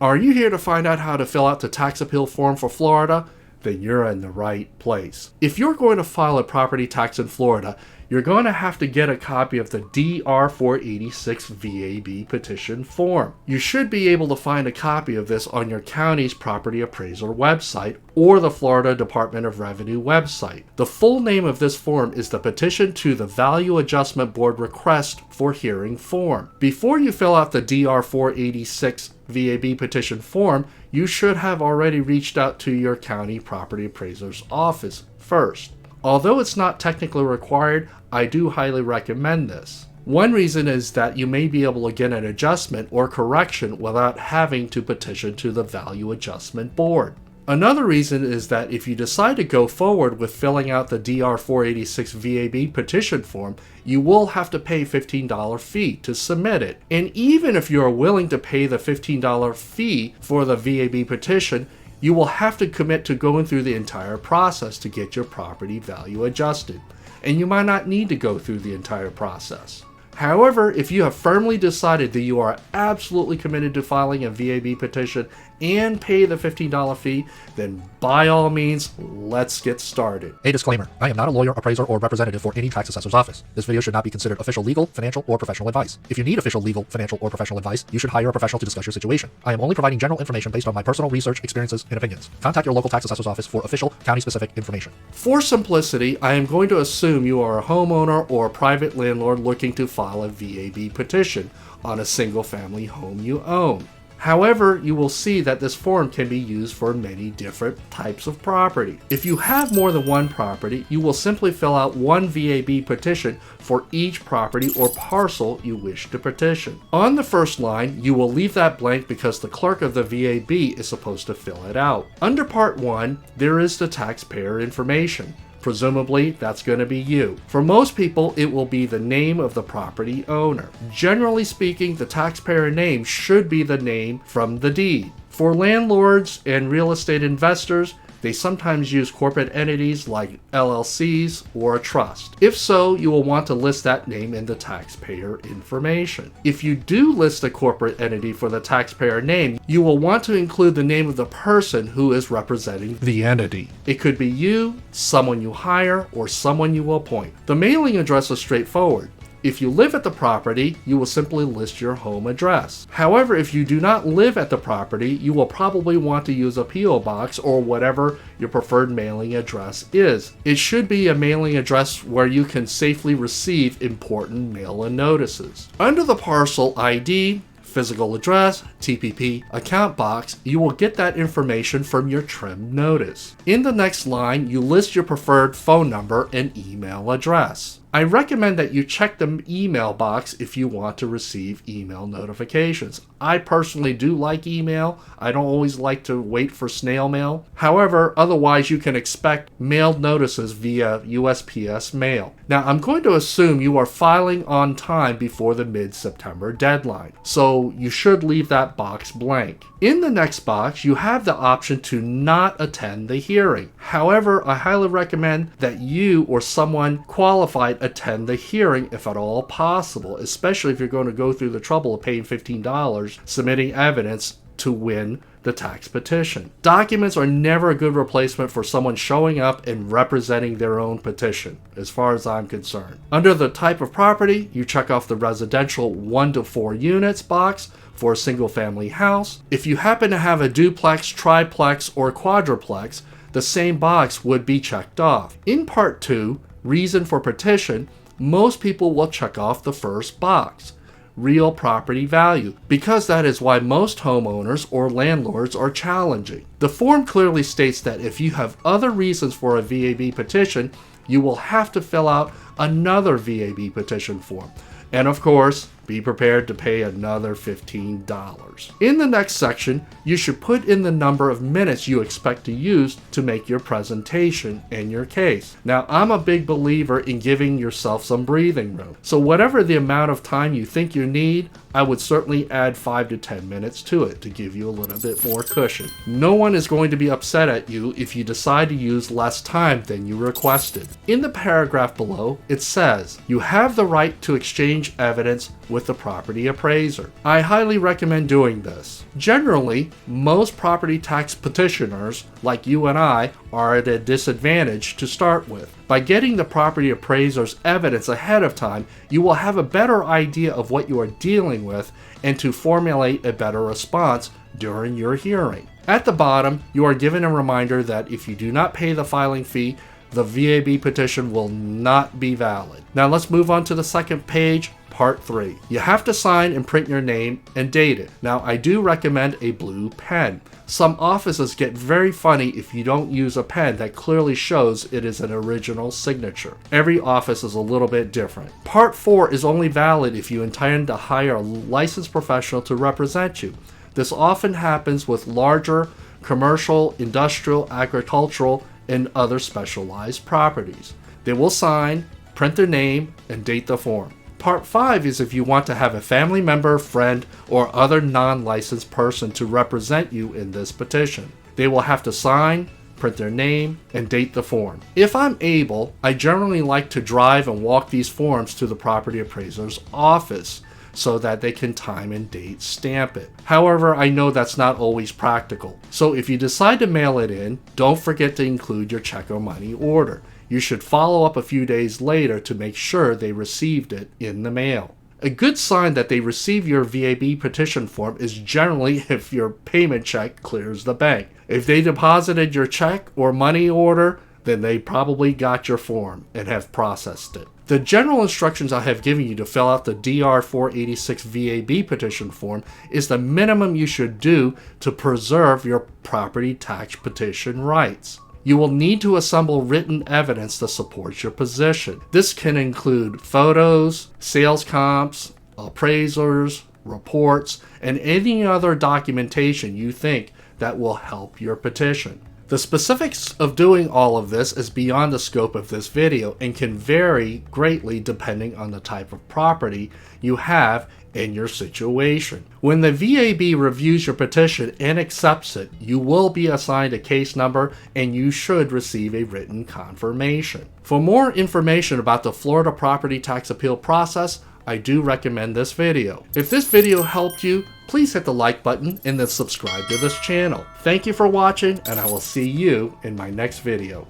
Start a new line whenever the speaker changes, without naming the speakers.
Are you here to find out how to fill out the tax appeal form for Florida? Then you're in the right place. If you're going to file a property tax in Florida, you're going to have to get a copy of the DR-486 VAB Petition Form. You should be able to find a copy of this on your county's property appraiser website or the Florida Department of Revenue website. The full name of this form is the Petition to the Value Adjustment Board Request for Hearing Form. Before you fill out the DR-486 VAB Petition Form, you should have already reached out to your county property appraiser's office first. Although it's not technically required, I do highly recommend this. One reason is that you may be able to get an adjustment or correction without having to petition to the Value Adjustment Board. Another reason is that if you decide to go forward with filling out the DR-486 VAB petition form, you will have to pay a $15 fee to submit it. And even if you are willing to pay the $15 fee for the VAB petition, you will have to commit to going through the entire process to get your property value adjusted. And you might not need to go through the entire process. However, if you have firmly decided that you are absolutely committed to filing a VAB petition and pay the $15 fee, then by all means, let's get started.
A disclaimer: I am not a lawyer, appraiser, or representative for any tax assessor's office. This video should not be considered official legal, financial, or professional advice. If you need official legal, financial, or professional advice, you should hire a professional to discuss your situation. I am only providing general information based on my personal research, experiences, and opinions. Contact your local tax assessor's office for official, county-specific information.
For simplicity, I am going to assume you are a homeowner or a private landlord looking to file a VAB petition on a single-family home you own. However, you will see that this form can be used for many different types of property. If you have more than one property, you will simply fill out one VAB petition for each property or parcel you wish to petition. On the first line, you will leave that blank because the clerk of the VAB is supposed to fill it out. Under Part 1, there is the taxpayer information. Presumably, that's going to be you. For most people, it will be the name of the property owner. Generally speaking, the taxpayer name should be the name from the deed. For landlords and real estate investors, they sometimes use corporate entities like LLCs or a trust. If so, you will want to list that name in the taxpayer information. If you do list a corporate entity for the taxpayer name, you will want to include the name of the person who is representing the entity. It could be you, someone you hire, or someone you appoint. The mailing address is straightforward. If you live at the property, you will simply list your home address. However, if you do not live at the property, you will probably want to use a P.O. box or whatever your preferred mailing address is. It should be a mailing address where you can safely receive important mail-in notices. Under the parcel ID, physical address, TPP, account box, you will get that information from your trim notice. In the next line, you list your preferred phone number and email address. I recommend that you check the email box if you want to receive email notifications. I personally do like email. I don't always like to wait for snail mail. However, otherwise you can expect mailed notices via USPS mail. Now, I'm going to assume you are filing on time before the mid-September deadline, so you should leave that box blank. In the next box, you have the option to not attend the hearing. However, I highly recommend that you or someone qualified attend the hearing if at all possible, especially if you're going to go through the trouble of paying $15 submitting evidence to win the tax petition. Documents are never a good replacement for someone showing up and representing their own petition, as far as I'm concerned. Under the type of property, you check off the residential 1 to 4 units box for a single family house. If you happen to have a duplex, triplex, or quadruplex, the same box would be checked off. In Part 2, Reason for Petition, most people will check off the first box, real property value, because that is why most homeowners or landlords are challenging. The form clearly states that if you have other reasons for a VAB petition, you will have to fill out another VAB petition form. And of course, be prepared to pay another $15. In the next section, you should put in the number of minutes you expect to use to make your presentation and your case. Now, I'm a big believer in giving yourself some breathing room. So whatever the amount of time you think you need, I would certainly add 5 to 10 minutes to it to give you a little bit more cushion. No one is going to be upset at you if you decide to use less time than you requested. In the paragraph below, it says, you have the right to exchange evidence with with the property appraiser. I highly recommend doing this. Generally, most property tax petitioners, like you and I, are at a disadvantage to start with. By getting the property appraiser's evidence ahead of time, you will have a better idea of what you are dealing with and to formulate a better response during your hearing. At the bottom, you are given a reminder that if you do not pay the filing fee, the VAB petition will not be valid. Now let's move on to the second page, part 3. You have to sign and print your name and date it. Now I do recommend a blue pen. Some offices get very funny if you don't use a pen that clearly shows it is an original signature. Every office is a little bit different. Part 4 is only valid if you intend to hire a licensed professional to represent you. This often happens with larger commercial, industrial, agricultural, and other specialized properties. They will sign, print their name, and date the form. Part 5 is if you want to have a family member, friend, or other non-licensed person to represent you in this petition. They will have to sign, print their name, and date the form. If I'm able, I generally like to drive and walk these forms to the property appraiser's office so that they can time and date stamp it. However, I know that's not always practical. So if you decide to mail it in, don't forget to include your check or money order. You should follow up a few days later to make sure they received it in the mail. A good sign that they receive your VAB petition form is generally if your payment check clears the bank. If they deposited your check or money order, then they probably got your form and have processed it. The general instructions I have given you to fill out the DR-486 VAB petition form is the minimum you should do to preserve your property tax petition rights. You will need to assemble written evidence to support your position. This can include photos, sales comps, appraisers, reports, and any other documentation you think that will help your petition. The specifics of doing all of this is beyond the scope of this video and can vary greatly depending on the type of property you have in your situation. When the VAB reviews your petition and accepts it, you will be assigned a case number and you should receive a written confirmation. For more information about the Florida property tax appeal process, I do recommend this video. If this video helped you, please hit the like button and then subscribe to this channel. Thank you for watching, and I will see you in my next video.